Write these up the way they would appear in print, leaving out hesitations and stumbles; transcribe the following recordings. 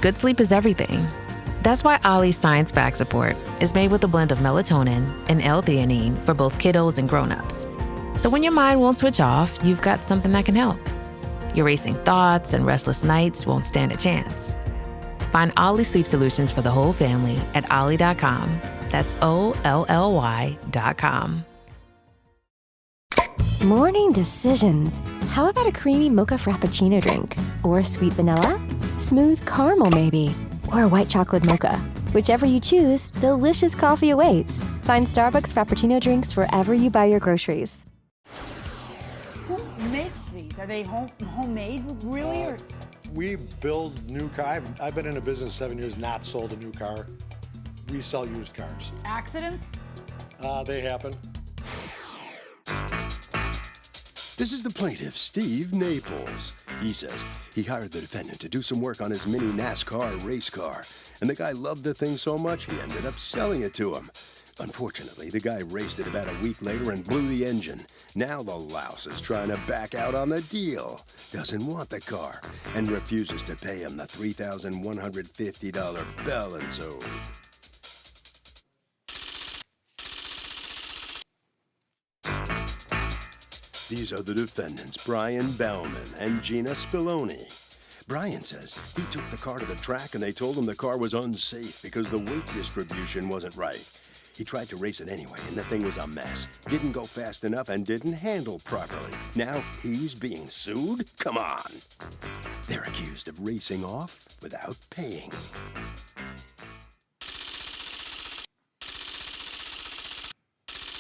good sleep is everything. That's why Ollie's science-backed support is made with a blend of melatonin and L-theanine for both kiddos and grown-ups. So when your mind won't switch off, you've got something that can help. Your racing thoughts and restless nights won't stand a chance. Find Ollie Sleep Solutions for the whole family at ollie.com. That's OLLY.com. Morning decisions. How about a creamy mocha frappuccino drink? Or sweet vanilla? Smooth caramel maybe? Or a white chocolate mocha? Whichever you choose, delicious coffee awaits. Find Starbucks Frappuccino drinks wherever you buy your groceries. Who makes these? Are they homemade, really? Or? We build new cars. I've been in the business 7 years, not sold a new car. We sell used cars. Accidents? They happen. This is the plaintiff, Steve Naples. He says he hired the defendant to do some work on his mini NASCAR race car, and the guy loved the thing so much he ended up selling it to him. Unfortunately, the guy raced it about a week later and blew the engine. Now the louse is trying to back out on the deal, doesn't want the car, and refuses to pay him the $3,150 balance owed. These are the defendants, Brian Bauman and Gina Spillone. Brian says he took the car to the track and they told him the car was unsafe because the weight distribution wasn't right. He tried to race it anyway and the thing was a mess. Didn't go fast enough and didn't handle properly. Now he's being sued? Come on. They're accused of racing off without paying.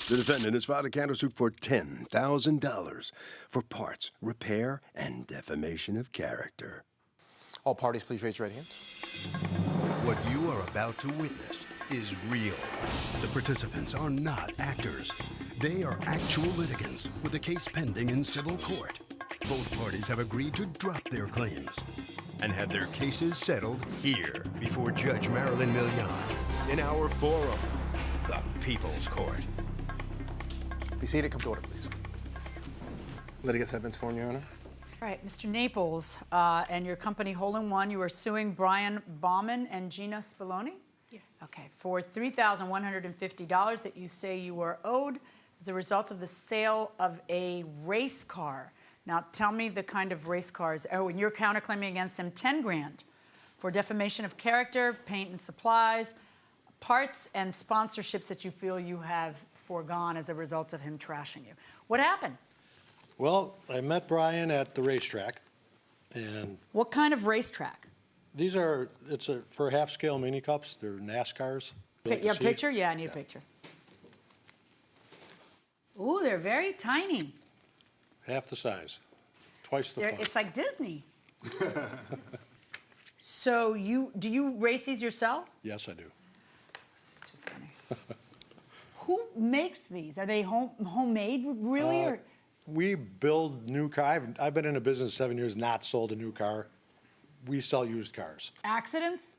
The defendant has filed a countersuit for $10,000 for parts, repair, and defamation of character. All parties, please raise your right hands. What you are about to witness is real. The participants are not actors. They are actual litigants with a case pending in civil court. Both parties have agreed to drop their claims and have their cases settled here before Judge Marilyn Millian in our forum, the People's Court. Be seated. Come to order, please. Litigants have been sworn, Your Honor. All right, Mr. Naples, and your company, Hole in One, you are suing Brian Bauman and Gina Spillone? Yes. Okay, for $3,150 that you say you were owed as a result of the sale of a race car. Now, tell me the kind of race cars. Oh, and you're counterclaiming against him $10,000 for defamation of character, paint and supplies, parts and sponsorships that you feel you have foregone as a result of him trashing you. What happened? Well, I met Brian at the racetrack, and What kind of racetrack? these are, for half-scale mini cups. They're NASCARs. You have a picture? Yeah, I need a picture. Ooh, they're very tiny. Half the size, twice the fun. It's like Disney. So do you race these yourself? Yes, I do. This is too funny. Who makes these? Are they homemade, really? Or? We build new cars. I've been in the business 7 years, not sold a new car. We sell used cars. Accidents?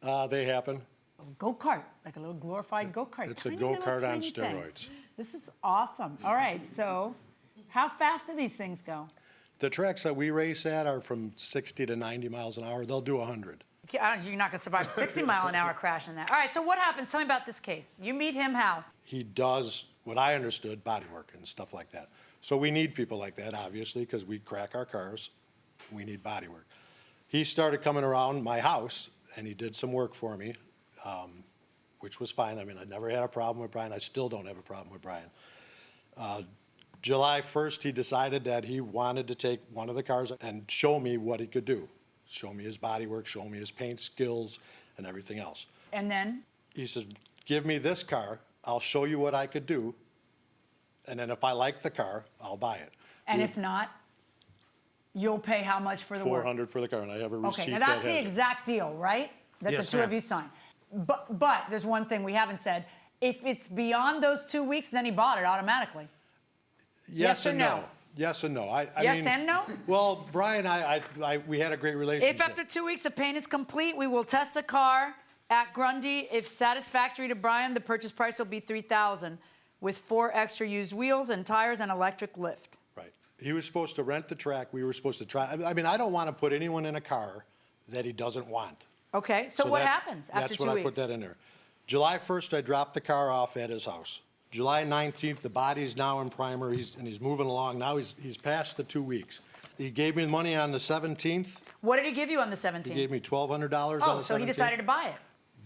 They happen. A go-kart, like a little glorified go-kart. It's a Tiny go-kart little on tiny thing. steroids. This is awesome. All right, so how fast do these things go? The tracks that we race at are from 60 to 90 miles an hour. They'll do 100. You're not going to survive a 60-mile-an-hour crash in that. All right, so what happens? Tell me about this case. You meet him how? He does, what I understood, body work and stuff like that. So we need people like that, obviously, because we crack our cars. We need body work. He started coming around my house, and he did some work for me, which was fine. I mean, I never had a problem with Brian. I still don't have a problem with Brian. July 1st, he decided that he wanted to take one of the cars and show me what he could do. Show me his body work, show me his paint skills, and everything else. And then? He says, give me this car, I'll show you what I could do, and then if I like the car, I'll buy it. And if not, you'll pay how much for the work? $400 for the car, and I have a receipt. Okay, now that's the exact deal, right? That Yes, the two of you signed. But there's one thing we haven't said. If it's beyond those 2 weeks, then he bought it automatically. Yes or and no? no. Yes and no. Yes and no? Well, Brian, we had a great relationship. If after 2 weeks the paint is complete, we will test the car at Grundy. If satisfactory to Brian, the purchase price will be $3,000 with 4 extra used wheels and tires and electric lift. Right. He was supposed to rent the track. We were supposed to try. I mean, I don't want to put anyone in a car that he doesn't want. Okay, so what that- happens after 2 weeks? That's when I put that in there. July 1st, I dropped the car off at his house. July 19th, the body's now in primer, and he's moving along. Now he's past the 2 weeks. He gave me money on the 17th. What did he give you on the 17th? He gave me $1,200 on the 17th. Oh, so he decided to buy it.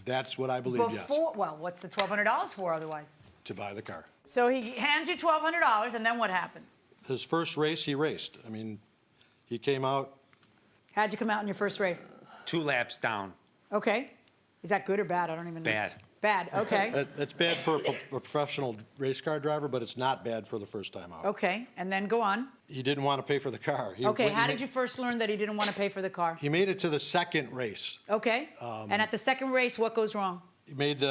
That's what I believe, yes. Well, what's the $1,200 for otherwise? To buy the car. So he hands you $1,200, and then what happens? His first race, he raced. I mean, he came out. How'd you come out in your first race? 2 laps down. Okay. Is that good or bad? I don't even know. Bad. Bad, okay. That's bad for a professional race car driver, but it's not bad for the first time out. Okay, and then go on. He didn't want to pay for the car. Okay, how did you first learn that he didn't want to pay for the car? He made it to the second race. Okay, and at the second race, what goes wrong? He made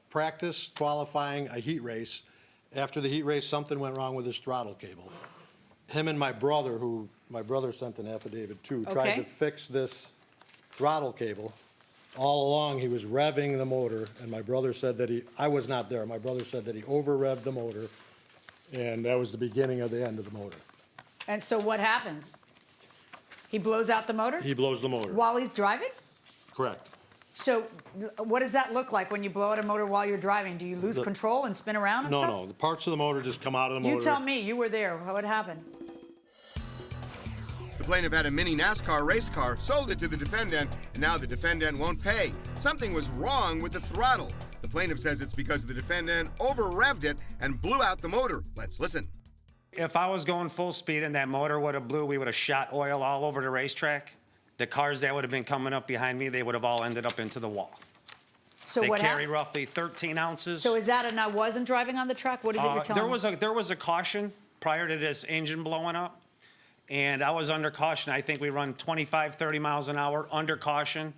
practice qualifying a heat race. After the heat race, something went wrong with his throttle cable. Him and my brother, who my brother sent an affidavit to, tried Okay. to fix this throttle cable. All along, he was revving the motor, and my brother said that I was not there, my brother said that he over-revved the motor, and that was the beginning of the end of the motor. And so what happens? He blows out the motor? He blows the motor. While he's driving? Correct. So what does that look like when you blow out a motor while you're driving? Do you lose control and spin around and stuff? No, the parts of the motor just come out of the motor. You tell me, you were there. What happened? The plaintiff had a mini NASCAR race car, sold it to the defendant, and now the defendant won't pay. Something was wrong with the throttle. The plaintiff says it's because the defendant over-revved it and blew out the motor. Let's listen. If I was going full speed and that motor would have blew, we would have shot oil all over the racetrack. The cars that would have been coming up behind me, they would have all ended up into the wall. So They what carry happened? roughly 13 ounces. So is that and I wasn't driving on the track? What is it you're telling me? There was a caution prior to this engine blowing up, and I was under caution. I think we run 25, 30 miles an hour under caution,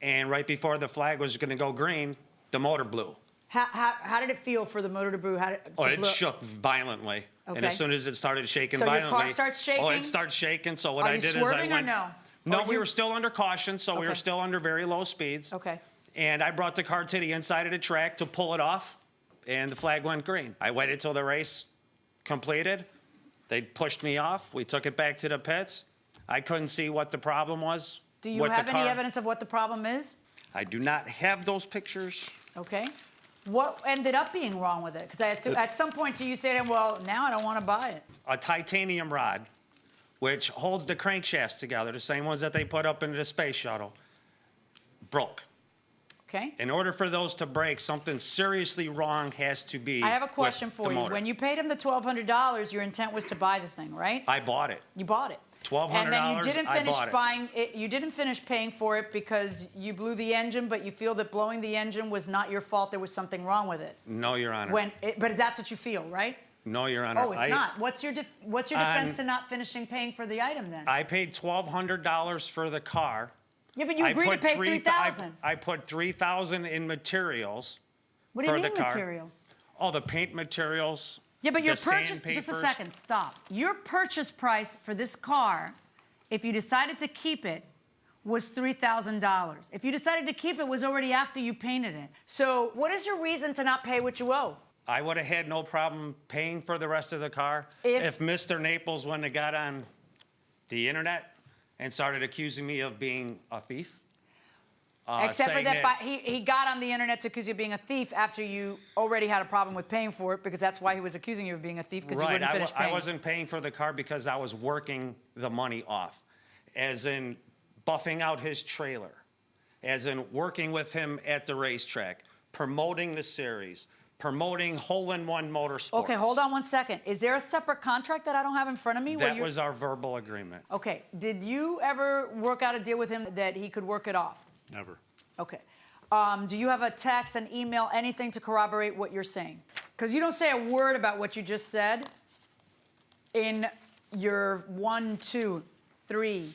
and right before the flag was going to go green, the motor blew. How did it feel for the motor to blow? It shook violently. And Okay. as soon as it started shaking So your violently. car starts shaking? Oh, it starts shaking. So what Are I you did swerving is I or went. no? No, Or we you- were still under caution, so we Okay. were still under very low speeds. Okay. And I brought the car to the inside of the track to pull it off, and the flag went green. I waited till the race completed. They pushed me off. We took it back to the pits. I couldn't see what the problem was. Do you with have the any car. evidence of what the problem is? I do not have those pictures. Okay. What ended up being wrong with it? Because at some point, do you say to him, well, now I don't want to buy it? A titanium rod, which holds the crankshafts together, the same ones that they put up into the space shuttle, broke. Okay. In order for those to break, something seriously wrong has to be. I have a question with for the you. motor. When you paid him the $1,200, your intent was to buy the thing, right? I bought it. You bought it. $1,200, And then you didn't I finish bought it. buying it. You didn't finish paying for it because you blew the engine, but you feel that blowing the engine was not your fault. There was something wrong with it. No, Your Honor. But that's what you feel, right? No, Your Honor. Oh, it's not. What's your defense to not finishing paying for the item then? I paid $1,200 for the car. Yeah, but you I agreed to put pay $3,000. $3,000. I put $3,000 in materials. What do you for mean the car. materials? Oh, the paint materials. Yeah, but your the purchase, just a sandpapers. second, stop. Your purchase price for this car, if you decided to keep it, was $3,000. If you decided to keep it, was already after you painted it. So what is your reason to not pay what you owe? I would have had no problem paying for the rest of the car if Mr. Naples wouldn't have got on the internet and started accusing me of being a thief. Except for saying that, he got on the internet to accuse you of being a thief after you already had a problem with paying for it, because that's why he was accusing you of being a thief, because you wouldn't finish paying. I wasn't paying for the car because I was working the money off, as in buffing out his trailer, as in working with him at the racetrack, promoting the series, promoting hole-in-one motorsports. Okay, hold on one second. Is there a separate contract that I don't have in front of me? That was our verbal agreement. Okay, did you ever work out a deal with him that he could work it off? Never. Okay. Do you have a text, an email, anything to corroborate what you're saying? Because you don't say a word about what you just said in your 1, 2, 3,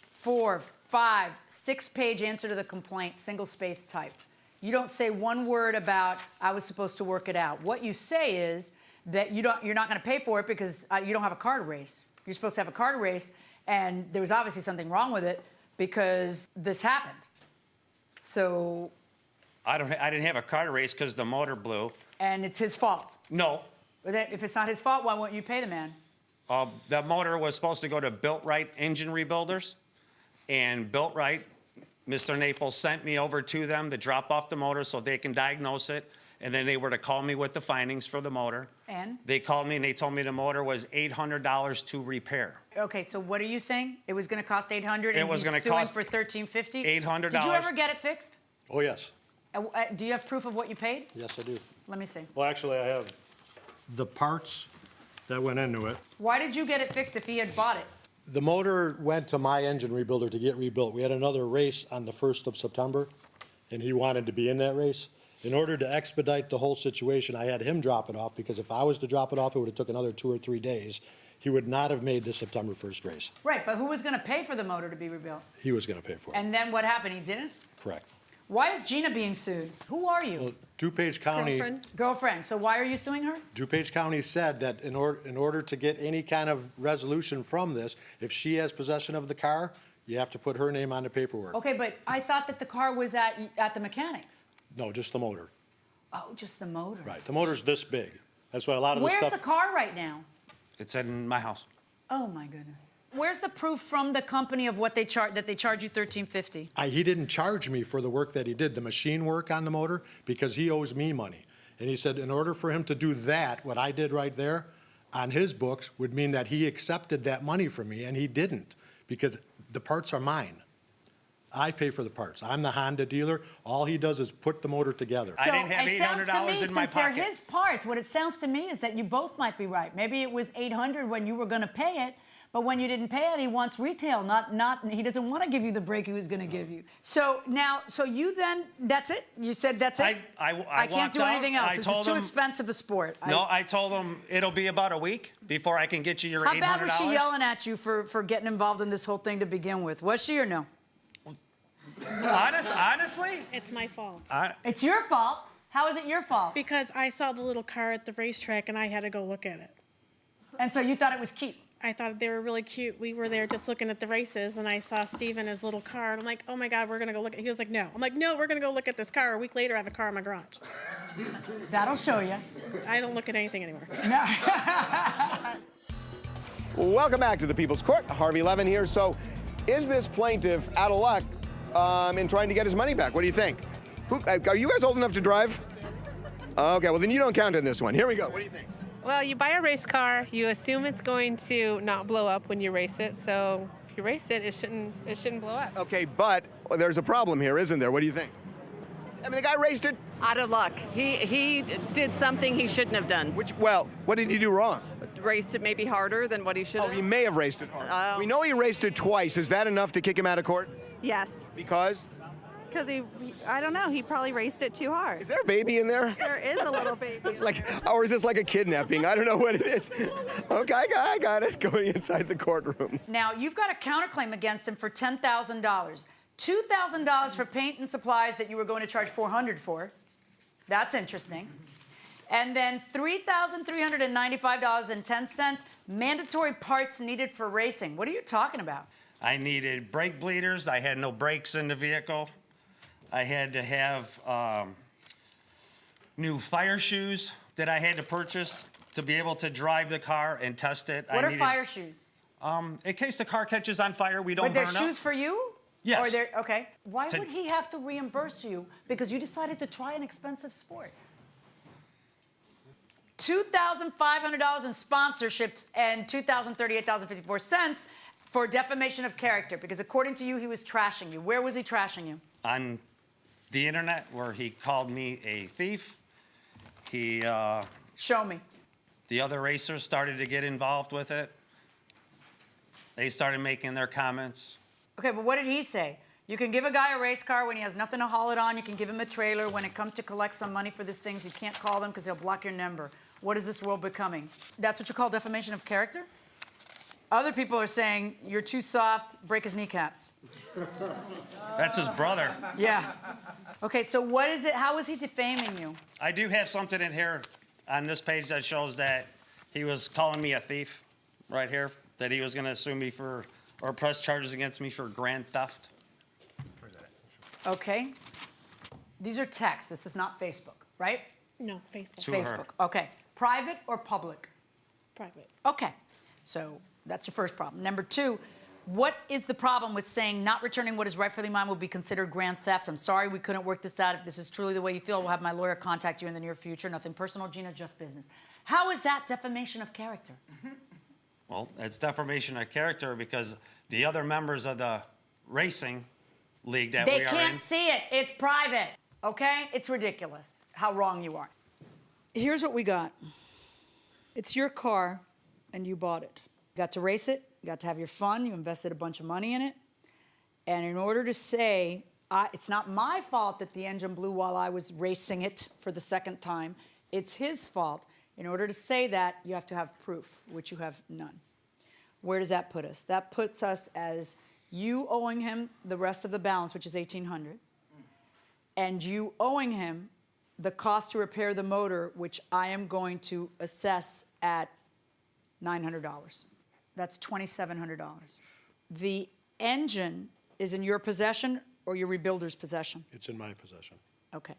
4, 5, 6-page answer to the complaint, single space type. You don't say one word about I was supposed to work it out. What you say is that you're not going to pay for it because you don't have a car to race. You're supposed to have a car to race, and there was obviously something wrong with it because this happened. So. I didn't have a car to race because the motor blew. And it's his fault. No. But if it's not his fault, why won't you pay the man? That motor was supposed to go to Built Right engine rebuilders, and Built Right Mr. Naples sent me over to them to drop off the motor so they can diagnose it, and then they were to call me with the findings for the motor. And? They called me and they told me the motor was $800 to repair. Okay, so what are you saying? It was going to cost $800 It and was he's gonna suing cost for $1,350? $800. Did you ever get it fixed? Oh, yes. Do you have proof of what you paid? Yes, I do. Let me see. Well, actually, I have the parts that went into it. Why did you get it fixed if he had bought it? The motor went to my engine rebuilder to get rebuilt. We had another race on the 1st of September, and he wanted to be in that race. In order to expedite the whole situation, I had him drop it off, because if I was to drop it off, it would have took another 2 or 3 days. He would not have made the September 1st race. Right, but who was going to pay for the motor to be rebuilt? He was going to pay for it. And then what happened? He didn't? Correct. Why is Gina being sued? Who are you? Well, DuPage County. Girlfriend. So why are you suing her? DuPage County said that in order to get any kind of resolution from this, if she has possession of the car, you have to put her name on the paperwork. Okay, but I thought that the car was at the mechanics. No, just the motor. Oh, just the motor. Right. The motor's this big. That's why a lot of the Where's stuff. the car right now? It's in my house. Oh my goodness. Where's the proof from the company of what they charge you $1,350? He didn't charge me for the work that he did, the machine work on the motor, because he owes me money. And he said in order for him to do that, what I did right there on his books would mean that he accepted that money from me, and he didn't, because the parts are mine. I pay for the parts. I'm the Honda dealer. All he does is put the motor together. I didn't have $800 in my It sounds to me, since pocket. they're his parts, what it sounds to me is that you both might be right. Maybe it was $800 when you were going to pay it, but when you didn't pay it, he wants retail, he doesn't want to give you the break he was going to give you. So you then, that's it? You said that's it? I can't do walked out. anything else. I This told is too him- expensive a sport. No, I told him it'll be about a week before I can get you your $800. How bad was she yelling at you for getting involved in this whole thing to begin with? Was she or no? Honestly? It's my fault. It's your fault. How is it your fault? Because I saw the little car at the racetrack and I had to go look at it. And so you thought it was cute? I thought they were really cute. We were there just looking at the races and I saw Steve in his little car and I'm like, oh my God, we're gonna go look at it. He was like, no. I'm like, no, we're gonna go look at this car. A week later, I have a car in my garage. That'll show you. I don't look at anything anymore. Welcome back to the People's Court. Harvey Levin here. So, is this plaintiff out of luck in trying to get his money back? What do you think? Are you guys old enough to drive? Okay, well then you don't count in this one. Here we go. What do you think? Well, you buy a race car, you assume it's going to not blow up when you race it. So if you race it, it shouldn't blow up. Okay, but there's a problem here, isn't there? What do you think? I mean, the guy raced it. Out of luck. He did something he shouldn't have done. What did he do wrong? Raced it maybe harder than what he should have. Oh, he may have raced it hard. We know he raced it twice. Is that enough to kick him out of court? Yes. Because? Because I don't know, he probably raced it too hard. Is there a baby in there? There is a little baby. It's like, or is this like a kidnapping? I don't know what it is. Okay, I got it. Going inside the courtroom. Now, you've got a counterclaim against him for $10,000. $2,000 for paint and supplies that you were going to charge $400 for. That's interesting. And then $3,395.10 mandatory parts needed for racing. What are you talking about? I needed brake bleeders. I had no brakes in the vehicle. I had to have new fire shoes that I had to purchase to be able to drive the car and test it. What are fire shoes? In case the car catches on fire, we don't burn up. Were there shoes for you? Yes. Okay. Why would he have to reimburse you because you decided to try an expensive sport? $2,500 in sponsorships and $2,038.54 for defamation of character, because according to you, he was trashing you. Where was he trashing you? On the internet, where he called me a thief. He, Show me. The other racers started to get involved with it. They started making their comments. Okay, but what did he say? You can give a guy a race car when he has nothing to haul it on. You can give him a trailer. When it comes to collect some money for these things, you can't call them because they'll block your number. What is this world becoming? That's what you call defamation of character? Other people are saying, you're too soft, break his kneecaps. That's his brother. Yeah. Okay, so what is it? How is he defaming you? I do have something in here on this page that shows that he was calling me a thief right here, that he was going to sue me for, or press charges against me for grand theft. Okay. These are texts. This is not Facebook, right? No, Facebook. To her. Facebook. Okay. Private or public? Private. Okay. So that's your first problem. Number two, What is the problem with saying not returning what is rightfully mine will be considered grand theft? I'm sorry we couldn't work this out. If this is truly the way you feel, we'll have my lawyer contact you in the near future. Nothing personal, Gina, just business. How is that defamation of character? Well, it's defamation of character because the other members of the racing league that we are in. They can't see it. It's private, okay? It's ridiculous how wrong you are. Here's what we got. It's your car, and you bought it. You got to race it. You got to have your fun. You invested a bunch of money in it. And in order to say, it's not my fault that the engine blew while I was racing it for the second time, it's his fault. In order to say that, you have to have proof, which you have none. Where does that put us? That puts us as you owing him the rest of the balance, which is $1,800, and you owing him the cost to repair the motor, which I am going to assess at $900. That's $2,700. The engine is in your possession or your rebuilder's possession? It's in my possession. Okay.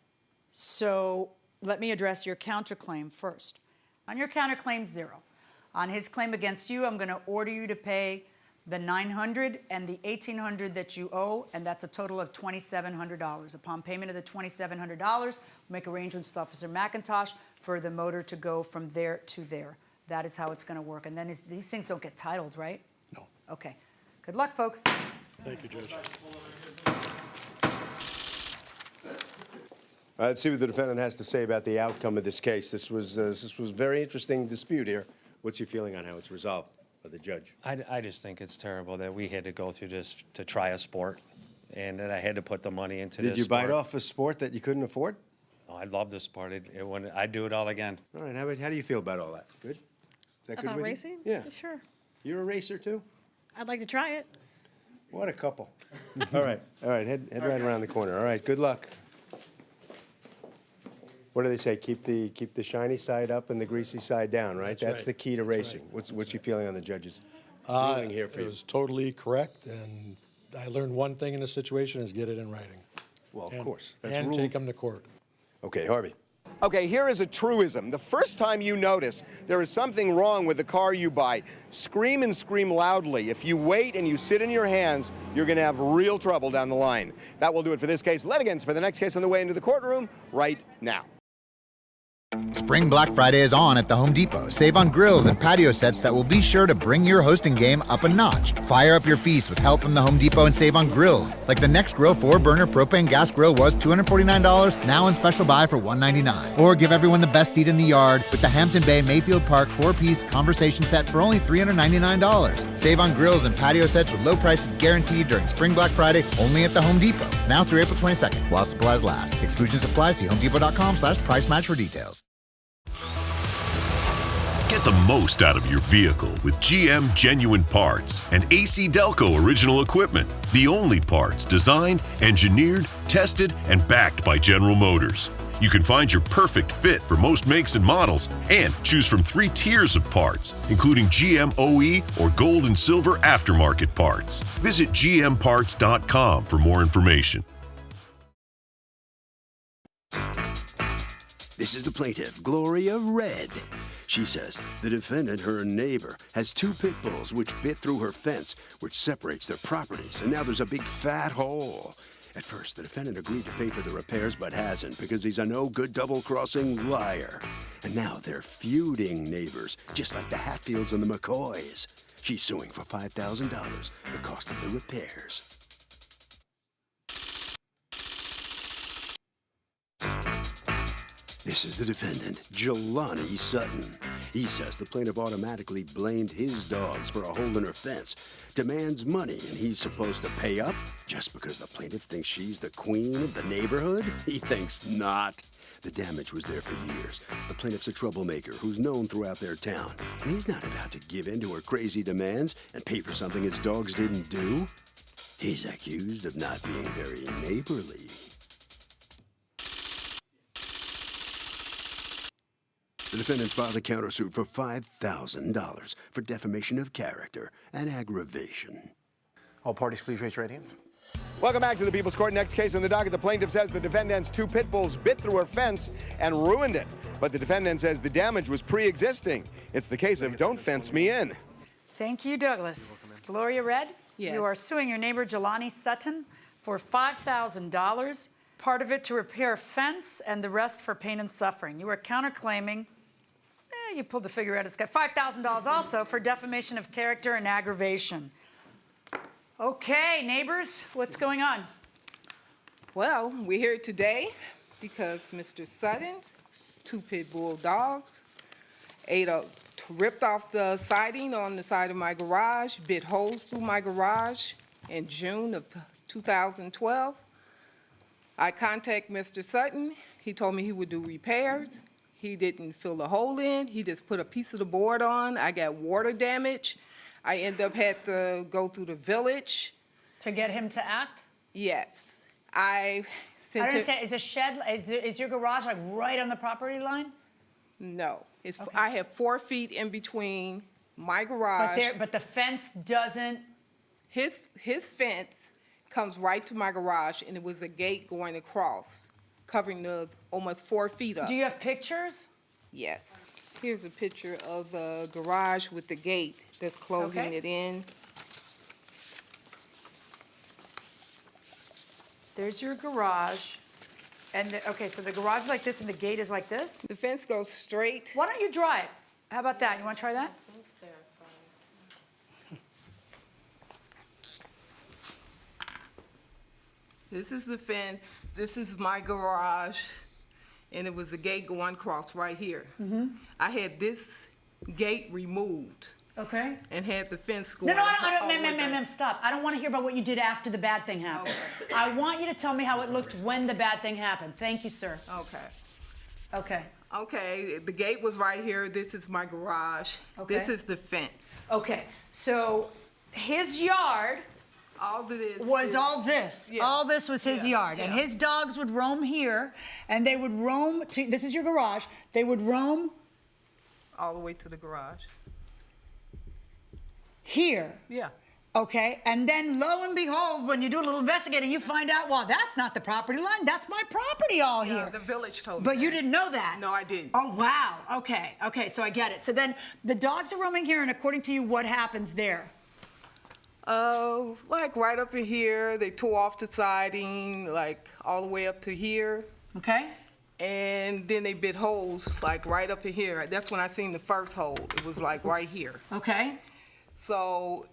So let me address your counterclaim first. On your counterclaim, 0. On his claim against you, I'm going to order you to pay the $900 and the $1,800 that you owe, and that's a total of $2,700. Upon payment of the $2,700, we'll make arrangements with Officer McIntosh for the motor to go from there to there. That is how it's going to work. And then these things don't get titled, right? No. Okay. Good luck, folks. Thank you, Judge. Let's see what the defendant has to say about the outcome of this case. This was a very interesting dispute here. What's your feeling on how it's resolved by the judge? I just think it's terrible that we had to go through this to try a sport, and that I had to put the money into this Did you bite sport. off a sport that you couldn't afford? Oh, I love this sport. I'd do it all again. All right, how do you feel about all that? Good? Is that good About with racing? you? Yeah. Sure. You're a racer, too? I'd like to try it. What a couple. All right, head right around the corner. All right, good luck. What do they say? Keep the shiny side up and the greasy side down, right? That's right. the key to racing. What's your feeling on the judge's ruling here for It you? was totally correct, and I learned one thing in this situation is get it in writing. Well, of course. That's And rule. take them to court. Okay, Harvey. Okay, here is a truism. The first time you notice there is something wrong with the car you buy, scream and scream loudly. If you wait and you sit in your hands, you're going to have real trouble down the line. That will do it for this case. Litigants for the next case on the way into the courtroom right now. Spring Black Friday is on at the Home Depot. Save on grills and patio sets that will be sure to bring your hosting game up a notch. Fire up your feast with help from the Home Depot and save on grills. Like the Next Grill 4-burner propane gas grill was $249, now in special buy for $199. Or give everyone the best seat in the yard with the Hampton Bay Mayfield Park 4-piece conversation set for only $399. Save on grills and patio sets with low prices guaranteed during Spring Black Friday only at the Home Depot. Now through April 22nd while supplies last. Exclusions apply. See homedepot.com/price match for details. Get the most out of your vehicle with GM Genuine Parts and AC Delco original equipment. The only parts designed, engineered, tested, and backed by General Motors. You can find your perfect fit for most makes and models and choose from 3 tiers of parts, including GM OE or gold and silver aftermarket parts. Visit gmparts.com for more information. This is the plaintiff, Gloria Red. She says the defendant, her neighbor, has 2 pit bulls which bit through her fence, which separates their properties, and now there's a big fat hole. At first, the defendant agreed to pay for the repairs, but hasn't, because he's a no-good double-crossing liar. And now they're feuding neighbors, just like the Hatfields and the McCoys. She's suing for $5,000, the cost of the repairs. This is the defendant, Jelani Sutton. He says the plaintiff automatically blamed his dogs for a hole in her fence, demands money, and he's supposed to pay up just because the plaintiff thinks she's the queen of the neighborhood? He thinks not. The damage was there for years. The plaintiff's a troublemaker who's known throughout their town, and he's not about to give in to her crazy demands and pay for something his dogs didn't do. He's accused of not being very neighborly. The defendant filed a countersuit for $5,000 for defamation of character and aggravation. All parties, please raise your right hand. Welcome back to the People's Court. Next case on the docket, the plaintiff says the defendant's 2 pit bulls bit through her fence and ruined it. But the defendant says the damage was pre-existing. It's the case of don't fence me in. Thank you, Douglas. Gloria Red, Yes. You are suing your neighbor, Jelani Sutton, for $5,000, part of it to repair a fence and the rest for pain and suffering. You are counterclaiming, you pulled the figure out, it's got $5,000 also for defamation of character and aggravation. Okay, neighbors, what's going on? Well, we're here today because Mr. Sutton's 2 pit bull dogs ripped off the siding on the side of my garage, bit holes through my garage in June of 2012. I contacted Mr. Sutton. He told me he would do repairs. He didn't fill the hole in. He just put a piece of the board on. I got water damage. I ended up had to go through the village. To get him to act? Yes. I don't understand. Is a shed, is your garage like right on the property line? No. I have 4 feet in between my garage. But the fence doesn't. His fence comes right to my garage, and it was a gate going across, covering the almost 4 feet up. Do you have pictures? Yes. Here's a picture of the garage with the gate that's closing it in. There's your garage. And, okay, so the garage is like this and the gate is like this? The fence goes straight. Why don't you drive? How about that? You want to try that? This is the fence. This is my garage. And it was a gate going across right here. I had this gate removed. Okay. And had the fence going. No, ma'am, stop. I don't want to hear about what you did after the bad thing happened. Okay. I want you to tell me how it looked when the bad thing happened. Thank you, sir. Okay. Okay. Okay, the gate was right here. This is my garage. Okay. This is the fence. Okay, so his yard all this was all this. Yeah. All this was his yard. Yeah. And his dogs would roam here, and they would roam to, this is your garage, they would roam all the way to the garage. Here. Yeah. Okay, and then lo and behold, when you do a little investigating, you find out, well, that's not the property line, that's my property all here. The village told me But that. you didn't know that? No, I didn't. Oh, wow, okay, so I get it. So then the dogs are roaming here, and according to you, what happens there? Like right up in here, they tore off the siding, like all the way up to here. Okay. And then they bit holes, like right up in here. That's when I seen the first hole. It was like right here. Okay. So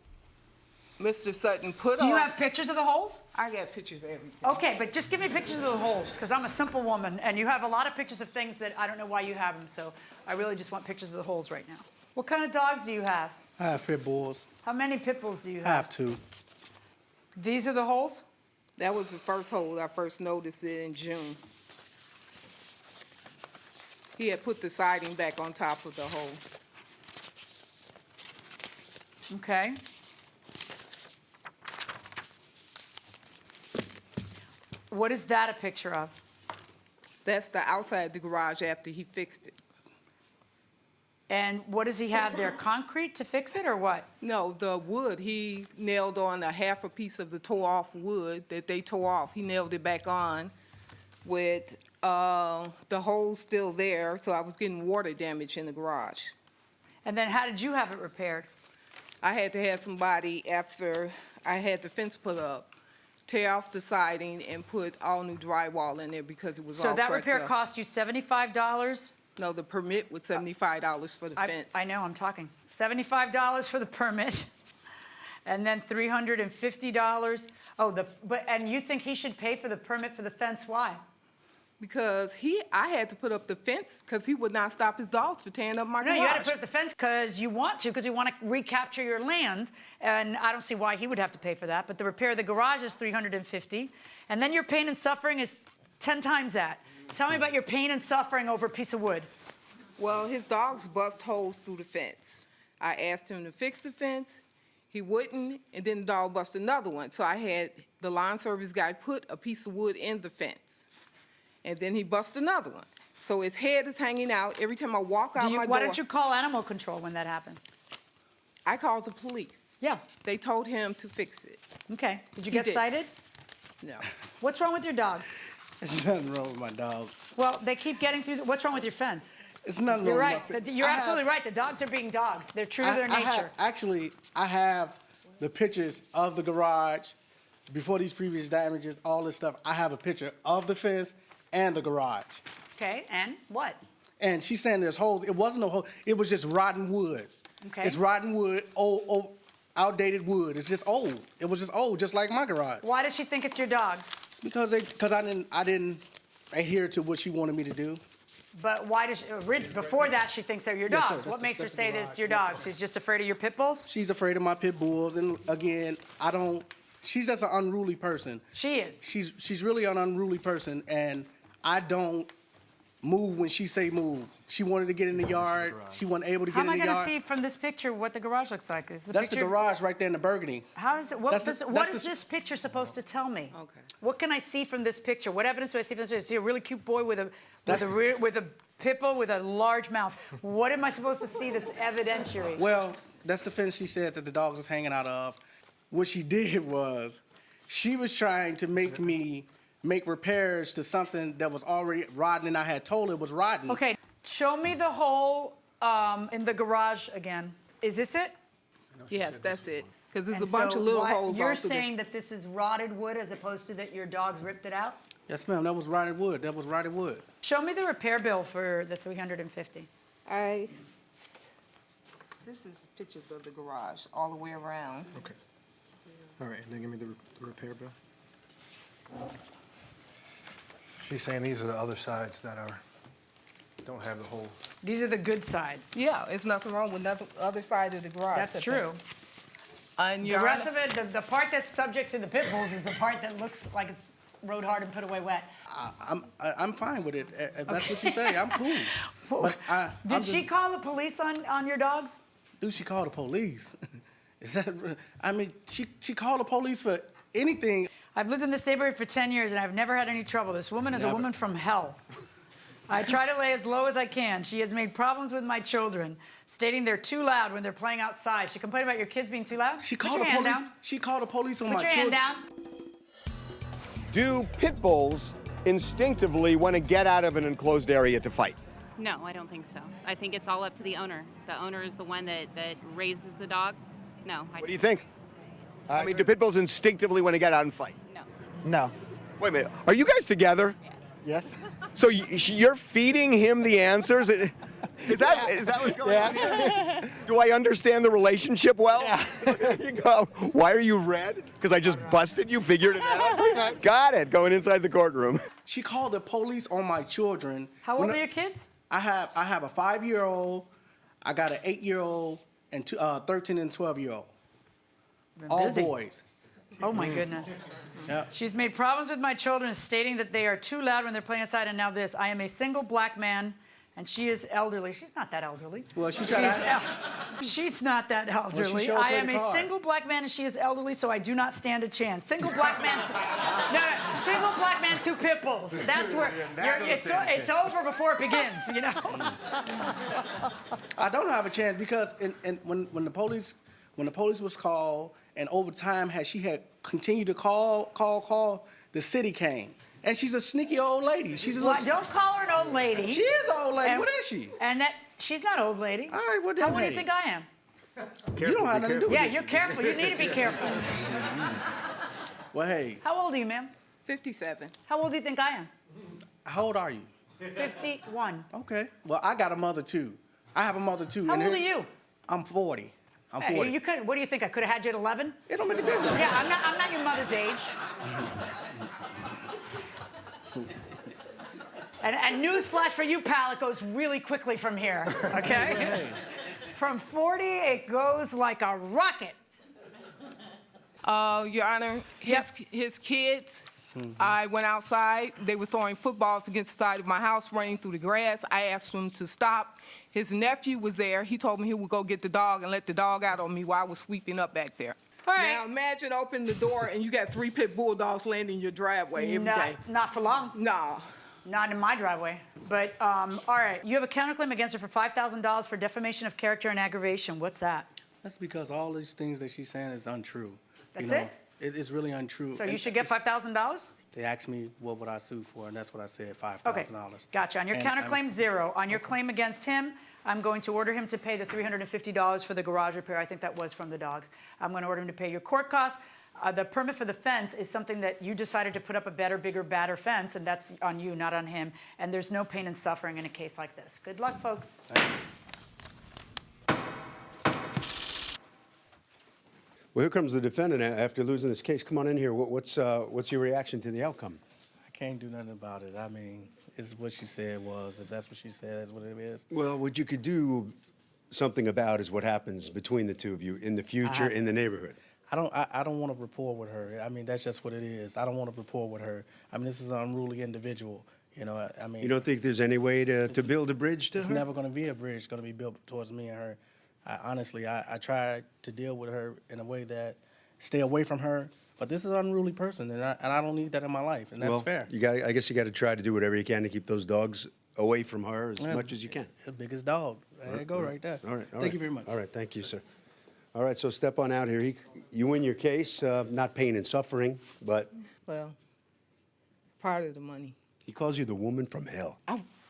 Mr. Sutton put Do you have pictures of the holes? I got pictures of everything. Okay, but just give me pictures of the holes, because I'm a simple woman, and you have a lot of pictures of things that I don't know why you have them, so I really just want pictures of the holes right now. What kind of dogs do you have? I have pit bulls. How many pit bulls do you have? I have 2. These are the holes? That was the first hole. I first noticed it in June. He had put the siding back on top of the hole. Okay. What is that a picture of? That's the outside of the garage after he fixed it. And what does he have there? Concrete to fix it or what? No, the wood. He nailed on a half a piece of the tore off wood that they tore off. He nailed it back on with the hole still there, so I was getting water damage in the garage. And then how did you have it repaired? I had to have somebody, after I had the fence put up, tear off the siding and put all new drywall in there because it was all So that cracked repair up. cost you $75? No, the permit was $75 for the fence. I know, I'm talking. $75 for the permit, and then $350. And you think he should pay for the permit for the fence? Why? Because I had to put up the fence because he would not stop his dogs from tearing up my garage. No, you had to put up the fence because you want to recapture your land, and I don't see why he would have to pay for that. But the repair of the garage is $350, and then your pain and suffering is 10 times that. Tell me about your pain and suffering over a piece of wood. Well, his dogs bust holes through the fence. I asked him to fix the fence. He wouldn't, and then the dog busted another one. So I had the lawn service guy put a piece of wood in the fence. And then he busted another one. So his head is hanging out. Every time I walk out my door... Why don't you call animal control when that happens? I called the police. Yeah. They told him to fix it. Okay. Did you get cited? No. What's wrong with your dogs? There's nothing wrong with my dogs. Well, they keep getting through. What's wrong with your fence? It's nothing You're wrong right. with my fence. You're absolutely right. The dogs are being dogs. They're true to their nature. I have the pictures of the garage before these previous damages, all this stuff. I have a picture of the fence and the garage. Okay, and what? And she's saying there's holes. It wasn't no hole. It was just rotten wood. Okay. It's rotten wood, old, outdated wood. It's just old. It was just old, just like my garage. Why does she think it's your dog's? Because I didn't adhere to what she wanted me to do. But why does before that she thinks they're your Yes, sir. dogs? That's What the- makes her that's the say that garage. it's your dogs? She's just afraid of your pit bulls? She's afraid of my pit bulls, and again, she's just an unruly person. She is. She's really an unruly person, and I don't move when she say move. She wanted to get in the yard. She wasn't able to How get am in I the going yard. to see from this picture what the garage looks like? Is That's the garage right there in the burgundy. How is it? What That's is this picture supposed to tell me? Okay. What can I see from this picture? What evidence do I see from this picture? I see a really cute boy with a pit bull with a large mouth. What am I supposed to see that's evidentiary? Well, that's the fence she said that the dogs was hanging out of. What she did was, she was trying to make me make repairs to something that was already rotten, and I had told her it was rotten. Okay, show me the hole in the garage again. Is this it? Yes, that's it. Because there's And a bunch so of little what- holes You're all through there. saying that this is rotted wood as opposed to that your dogs ripped it out? Yes, ma'am, that was rotted wood. That was rotted wood. Show me the repair bill for the $350. This is pictures of the garage all the way around. Okay. All right, and then give me the repair bill. She's saying these are the other sides that don't have the hole. These are the good sides. Yeah, it's nothing wrong with the other side of the garage. That's true. And The rest of it, the part that's subject to the pit bulls is the part that looks like it's rode hard and put away wet. I'm fine with it. If that's what you say, I'm cool. But Did she call the police on your dogs? Dude, she called the police. Is that? I mean, she called the police for anything. I've lived in this neighborhood for 10 years and I've never had any trouble. This woman is a Never. woman from hell. I try to lay as low as I can. She has made problems with my children, stating they're too loud when they're playing outside. She complained about your kids being too loud? She Put called your the hand police. down. She called the police on Put my your children. hand down. Do pit bulls instinctively want to get out of an enclosed area to fight? No, I don't think so. I think it's all up to the owner. The owner is the one that raises the dog. No. What do you think? I mean, do pit bulls instinctively want to get out and fight? No. No. Wait a minute. Are you guys together? Yes. So you're feeding him the answers? Is that what's going on here? Do I understand the relationship well? There you go. Why are you red? Because I just busted you, figured it out? Got it. Going inside the courtroom. She called the police on my children. How old are your kids? I have a 5-year-old, I got an 8-year-old, and 13 and 12-year-old. All busy. boys. Oh my goodness. Yeah. She's made problems with my children, stating that they are too loud when they're playing outside. And now this, I am a single black man, and she is elderly. She's not that elderly. Well, she's not that elderly. sure I played am the a card. single black man, and she is elderly, so I do not stand a chance. Single black man. Single black man, 2 pit bulls. That's where it's over before it begins. You know. I don't have a chance because when the police was called, and over time she had continued to call, the city came. And she's a sneaky old lady. Don't call her an old lady. She is an old lady. And- What is she? And she's not old lady. All right, what How then, old do you hey? think I am? You don't have nothing to do with Yeah, this. you're careful. You need to be careful. Well, hey, How old are you, ma'am? 57. How old do you think I am? how old are you? 51. Okay. Well, I got a mother too. I have a mother too. How and old her- are you? I'm 40. I'm Hey, 40. you could. What do you think? I could have had you at 11. It don't make a difference. Yeah, I'm not your mother's age. And newsflash for you, pal, it goes really quickly from here. Okay. From 40, it goes like a rocket. Your Honor, his kids, I went outside. They were throwing footballs against the side of my house, running through the grass. I asked them to stop. His nephew was there. He told me he would go get the dog and let the dog out on me while I was sweeping up back there. All right. Now imagine opening the door and you got 3 pit bulldogs landing in your driveway every day. Not for long. No. Not in my driveway. But, all right. You have a counterclaim against her for $5,000 for defamation of character and aggravation. What's that? That's because all these things that she's saying is untrue. That's you know, it? It's really untrue. So you And should get $5,000? They asked me what would I sue for, and that's what I said, $5,000. Okay, gotcha. On your counterclaim, 0. On your claim against him, I'm going to order him to pay the $350 for the garage repair. I think that was from the dogs. I'm going to order him to pay your court costs. The permit for the fence is something that you decided to put up a better, bigger, badder fence, and that's on you, not on him. And there's no pain and suffering in a case like this. Good luck, folks. Well, here comes the defendant after losing this case. Come on in here. What's your reaction to the outcome? I can't do nothing about it. I mean, it's what she said was. If that's what she said, that's what it is. Well, what you could do something about is what happens between the two of you in the future in the neighborhood. I don't want to rapport with her. I mean, that's just what it is. I don't want to rapport with her. I mean, this is an unruly individual. You know, I mean. You don't think there's any way to build a bridge to her? It's never going to be a bridge. It's going to be built towards me and her. Honestly, I tried to deal with her in a way that stay away from her, but this is an unruly person, and I don't need that in my life, and that's fair. I guess you got to try to do whatever you can to keep those dogs away from her as much as you can. The biggest dog. There you go, right there. All right. Thank you very much. All right. Thank you, sir. All right. So step on out here. You win your case, not pain and suffering, but. Well, part of the money. He calls you the woman from hell.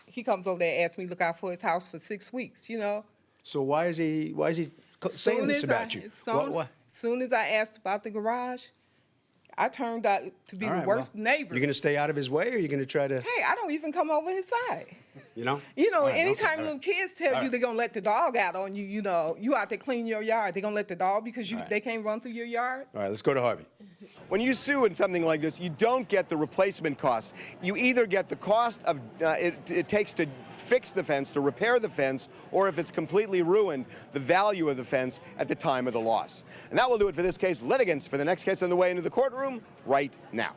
He comes over there and asks me to look out for his house for 6 weeks, you know. So why is he saying this about you? As soon as I asked about the garage, I turned out to be the worst neighbor. You're going to stay out of his way, or you're going to try to? Hey, I don't even come over his side. You know? Anytime little kids tell you they're going to let the dog out on you, you know, you out there cleaning your yard, they're going to let the dog because they can't run through your yard. All right, let's go to Harvey. When you sue in something like this, you don't get the replacement cost. You either get the cost of it takes to fix the fence, to repair the fence, or if it's completely ruined, the value of the fence at the time of the loss. And that will do it for this case. Litigants for the next case on the way into the courtroom right now.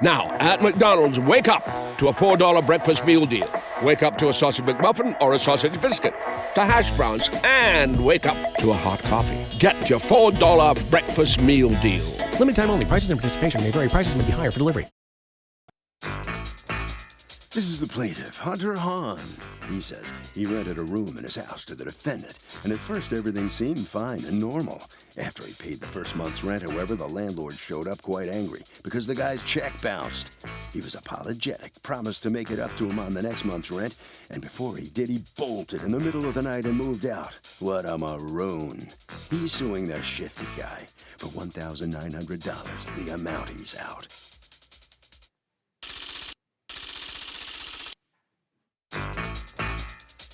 Now, at McDonald's, wake up to a $4 breakfast meal deal. Wake up to a sausage McMuffin or a sausage biscuit, to hash browns, and wake up to a hot coffee. Get your $4 breakfast meal deal. Limited time only. Prices and participation may vary. Prices may be higher for delivery. This is the plaintiff, Hunter Hahn. He says he rented a room in his house to the defendant, and at first everything seemed fine and normal. After he paid the first month's rent, however, the landlord showed up quite angry because the guy's check bounced. He was apologetic, promised to make it up to him on the next month's rent, and before he did, he bolted in the middle of the night and moved out. What a maroon. He's suing the shifty guy for $1,900, the amount he's out.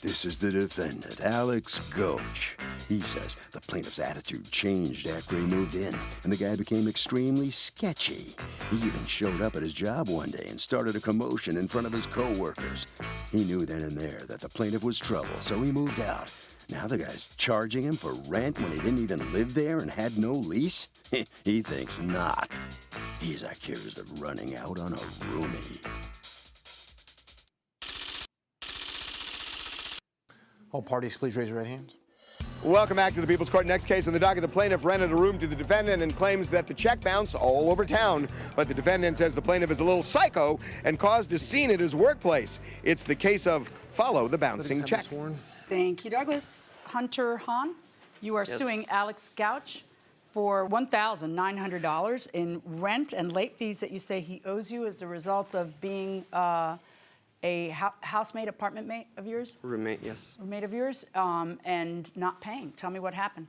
This is the defendant, Alex Goach. He says the plaintiff's attitude changed after he moved in, and the guy became extremely sketchy. He even showed up at his job one day and started a commotion in front of his co-workers. He knew then and there that the plaintiff was trouble, so he moved out. Now the guy's charging him for rent when he didn't even live there and had no lease? He thinks not. He's accused of running out on a roomie. All parties, please raise your right hands. Welcome back to the People's Court. Next case on the docket, the plaintiff rented a room to the defendant and claims that the check bounced all over town. But the defendant says the plaintiff is a little psycho and caused a scene at his workplace. It's the case of follow the bouncing check. Thank you, Douglas. Hunter Hahn, you are suing Alex Goach for $1,900 in rent and late fees that you say he owes you as a result of being a housemate, apartment mate of yours? Roommate, yes. Roommate of yours, and not paying. Tell me what happened.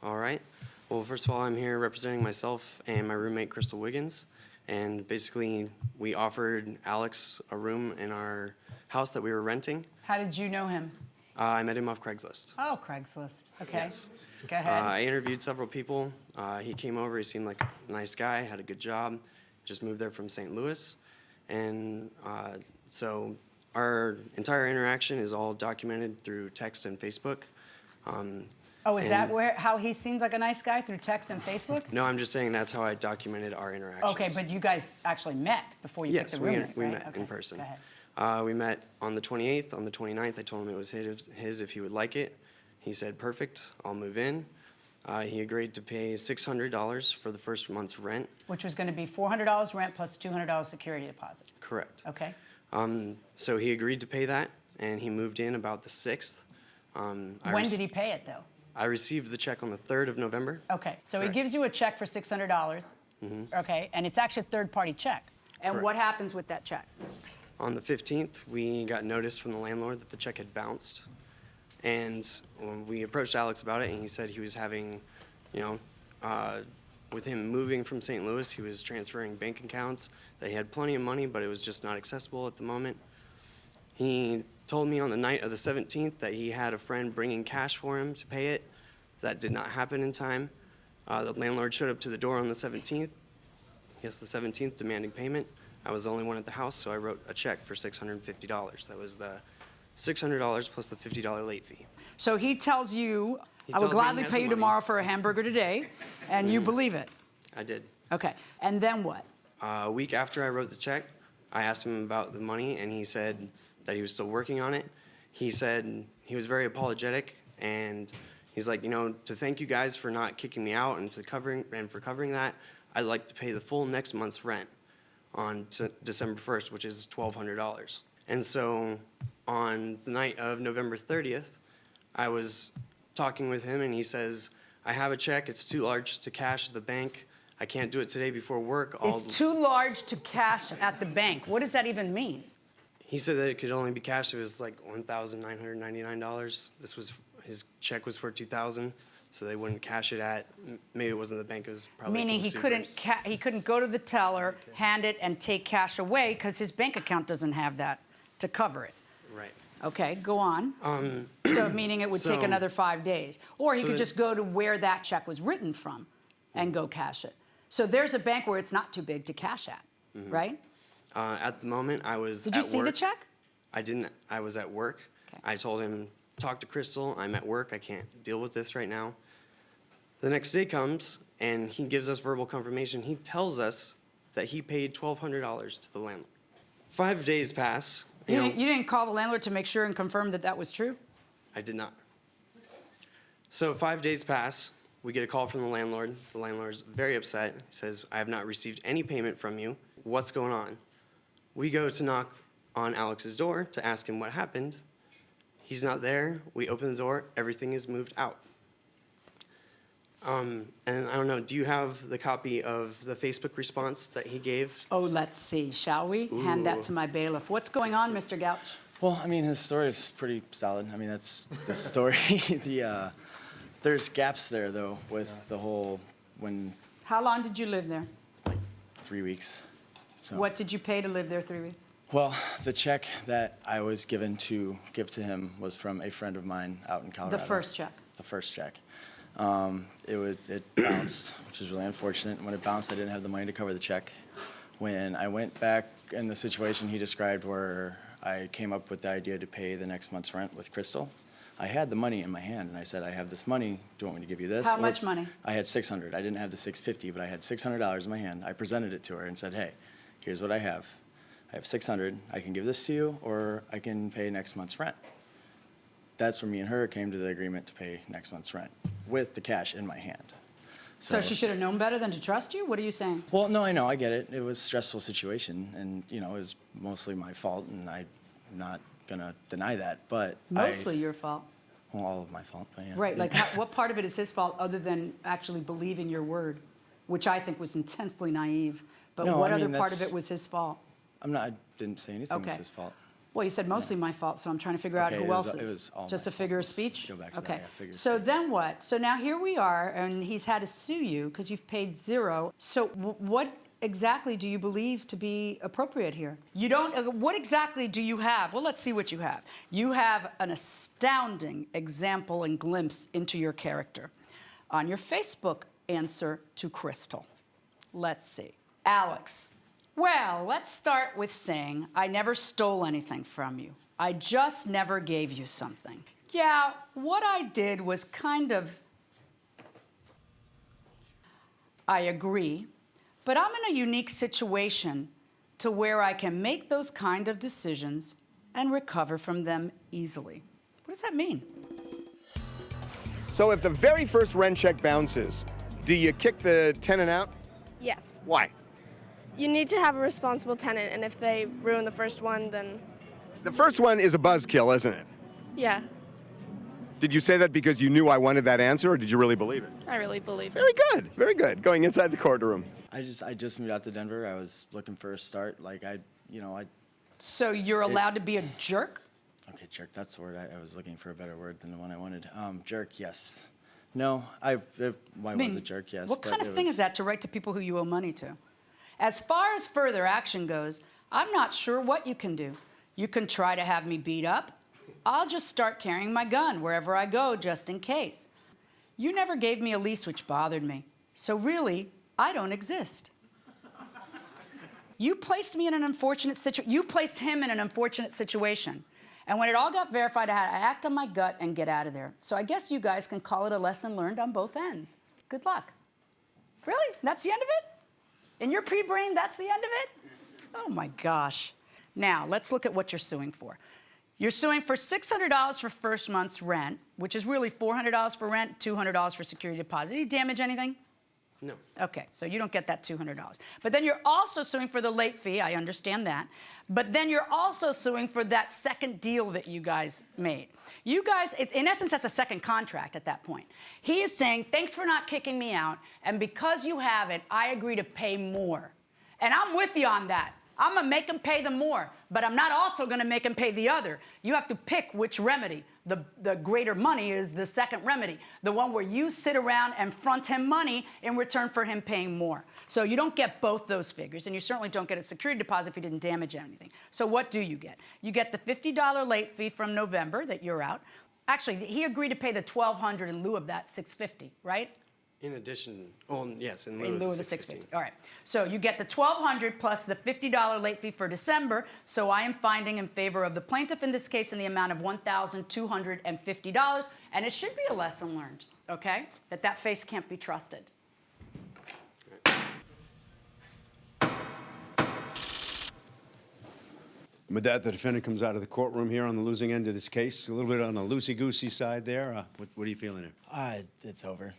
All right. Well, first of all, I'm here representing myself and my roommate, Crystal Wiggins. And basically, we offered Alex a room in our house that we were renting. How did you know him? I met him off Craigslist. Oh, Craigslist. Okay. Yes. Go ahead. I interviewed several people. He came over. He seemed like a nice guy, had a good job, just moved there from St. Louis. And so our entire interaction is all documented through text and Facebook. Is that how he seemed like a nice guy, through text and Facebook? No, I'm just saying that's how I documented our interactions. Okay, but you guys actually met before you picked the room. Yes, we met okay. in person. Go ahead. We met on the 28th. On the 29th, I told him it was his if he would like it. He said, perfect, I'll move in. He agreed to pay $600 for the first month's rent. Which was going to be $400 rent plus $200 security deposit. Correct. Okay. So he agreed to pay that, and he moved in about the 6th. When did he pay it, though? I received the check on the 3rd of November. Okay, so Correct. he gives you a check for $600. Okay, and it's actually a third-party check. And what Correct. happens with that check? On the 15th, we got notice from the landlord that the check had bounced. And when we approached Alex about it, and he said he was having, with him moving from St. Louis, he was transferring bank accounts. They had plenty of money, but it was just not accessible at the moment. He told me on the night of the 17th that he had a friend bringing cash for him to pay it. That did not happen in time. The landlord showed up to the door on the 17th. Yes, the 17th, demanding payment. I was the only one at the house, so I wrote a check for $650. That was the $600 plus the $50 late fee. So he tells you, He I will tells me he gladly has pay the you money. tomorrow for a hamburger today, and you believe it. I did. Okay, and then what? A week after I wrote the check, I asked him about the money, and he said that he was still working on it. He said he was very apologetic, and he's like, to thank you guys for not kicking me out and for covering that, I'd like to pay the full next month's rent on December 1st, which is $1,200. And so on the night of November 30th, I was talking with him, and he says, I have a check. It's too large to cash at the bank. I can't do it today before work. It's too large to cash at the bank. What does that even mean? He said that it could only be cashed. It was like $1,999. His check was for $2,000, so they wouldn't cash it at. Maybe it wasn't the bank. It was probably. Meaning he couldn't go to the teller, hand it, and take cash away because his bank account doesn't have that to cover it. Right. Okay, go on. So meaning it would take another 5 days, or he could just go to where that check was written from, and go cash it. So there's a bank where it's not too big to cash at, right? At the moment, I was. Did you at see the work. check? I didn't. I was at work. Okay. I told him, talk to Crystal. I'm at work. I can't deal with this right now. The next day comes, and he gives us verbal confirmation. He tells us that he paid $1,200 to the landlord. 5 days pass. You didn't call the landlord to make sure and confirm that that was true? I did not. So 5 days pass. We get a call from the landlord. The landlord's very upset. He says, I have not received any payment from you. What's going on? We go to knock on Alex's door to ask him what happened. He's not there. We open the door. Everything is moved out. And I don't know, do you have the copy of the Facebook response that he gave? Oh, let's see, shall we? Hand that to my bailiff. What's going on, Mr. Gouch? Well, I mean, his story is pretty solid. I mean, that's the story. There's gaps there, though, with the whole How long did you live there? 3 weeks. So. What did you pay to live there 3 weeks? Well, the check that I was given to give to him was from a friend of mine out in Colorado. The first check? The first check. It bounced, which is really unfortunate. When it bounced, I didn't have the money to cover the check. When I went back in the situation he described where I came up with the idea to pay the next month's rent with Crystal, I had the money in my hand, and I said, I have this money. Do you want me to give you this? How much money? I had $600. I didn't have the $650, but I had $600 in my hand. I presented it to her and said, hey, here's what I have. I have $600. I can give this to you, or I can pay next month's rent. That's where me and her came to the agreement to pay next month's rent with the cash in my hand. So she should have known better than to trust you? What are you saying? Well, no, I know. I get it. It was a stressful situation, and, it was mostly my fault, and I'm not going to deny that, but Mostly your fault. Well, all of my fault, but yeah. Right, like what part of it is his fault other than actually believing your word, which I think was intensely naive, but No, what I other mean, part of that's- it was his fault? I didn't say anything was Okay. his fault. Well, you said mostly my fault, so I'm trying to figure out Okay, who it else was- is. it was all Just my a figure of speech? Go back to that, Okay. yeah, figure of So then what? So now here we are, and he's had to sue you because you've paid zero. So what exactly do you believe to be appropriate here? You don't, what exactly do you have? Well, let's see what you have. You have an astounding example and glimpse into your character on your Facebook answer to Crystal. Let's see. Alex. Well, let's start with saying I never stole anything from you. I just never gave you something. Yeah, what I did was kind of... I agree, but I'm in a unique situation to where I can make those kind of decisions and recover from them easily. What does that mean? So if the very first rent check bounces, do you kick the tenant out? Yes. Why? You need to have a responsible tenant, and if they ruin the first one, then The first one is a buzzkill, isn't it? yeah. Did you say that because you knew I wanted that answer, or did you really believe it? I really believe it. Very good, very good. Going inside the courtroom. I just moved out to Denver. I was looking for a start. So you're allowed to be a jerk? Okay, jerk, that's the word. I was looking for a better word than the one I wanted. Jerk, yes. No, I was a jerk, yes. What kind of thing is that to write to people who you owe money to? As far as further action goes, I'm not sure what you can do. You can try to have me beat up. I'll just start carrying my gun wherever I go, just in case. You never gave me a lease, which bothered me. So really, I don't exist. You placed me in an unfortunate situation. You placed him in an unfortunate situation. And when it all got verified, I had to act on my gut and get out of there. So I guess you guys can call it a lesson learned on both ends. Good luck. Really? That's the end of it? In your pre-brain, that's the end of it? Oh my gosh. Now, let's look at what you're suing for. You're suing for $600 for first month's rent, which is really $400 for rent, $200 for security deposit. Did he damage anything? No. Okay, so you don't get that $200. But then you're also suing for the late fee, I understand that. But then you're also suing for that second deal that you guys made. You guys, in essence, that's a second contract at that point. He is saying, thanks for not kicking me out, and because you haven't, I agree to pay more. And I'm with you on that. I'm gonna make him pay the more, but I'm not also gonna make him pay the other. You have to pick which remedy. The greater money is the second remedy, the one where you sit around and front him money in return for him paying more. So you don't get both those figures, and you certainly don't get a security deposit if he didn't damage anything. So what do you get? You get the $50 late fee from November that you're out. Actually, he agreed to pay the $1,200 in lieu of that $650, right? In addition, yes, in lieu of the $650. All right. So you get the $1,200 plus the $50 late fee for December. So I am finding in favor of the plaintiff in this case in the amount of $1,250, and it should be a lesson learned, okay? That face can't be trusted. With that, the defendant comes out of the courtroom here on the losing end of this case. A little bit on the loosey-goosey side there. What are you feeling there? It's over.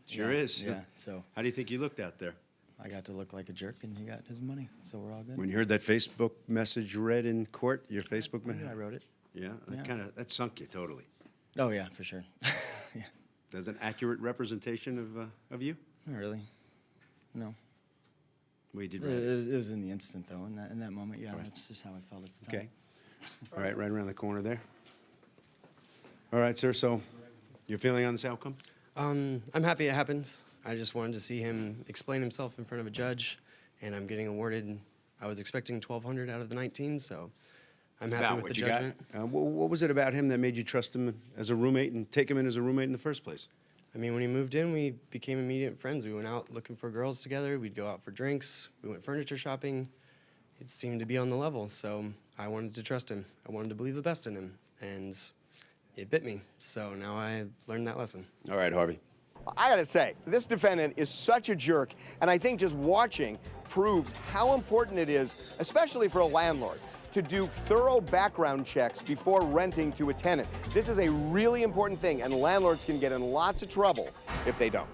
Sure is. Yeah, so. How do you think you looked out there? I got to look like a jerk, and he got his money, so we're all good. When you heard that Facebook message read in court, your Facebook message? Yeah, I wrote it. Yeah? That sunk you totally. Oh, yeah, for sure. Yeah. That's an accurate representation of you? Not really. No. Well, you did it was in the instant, though, in that moment. Yeah, that's just how I felt at the time. Okay. All right, right around the corner there. All right, sir, so your feeling on this outcome? I'm happy it happened. I just wanted to see him explain himself in front of a judge, and I'm getting awarded. I was expecting $1,200 out of the 19, so I'm happy with the judgment. What was it about him that made you trust him as a roommate and take him in as a roommate in the first place? I mean, when he moved in, we became immediate friends. We went out looking for girls together. We'd go out for drinks. We went furniture shopping. It seemed to be on the level, so I wanted to trust him. I wanted to believe the best in him, and it bit me. So now I've learned that lesson. All right, Harvey. I gotta say, this defendant is such a jerk, and I think just watching proves how important it is, especially for a landlord, to do thorough background checks before renting to a tenant. This is a really important thing, and landlords can get in lots of trouble if they don't.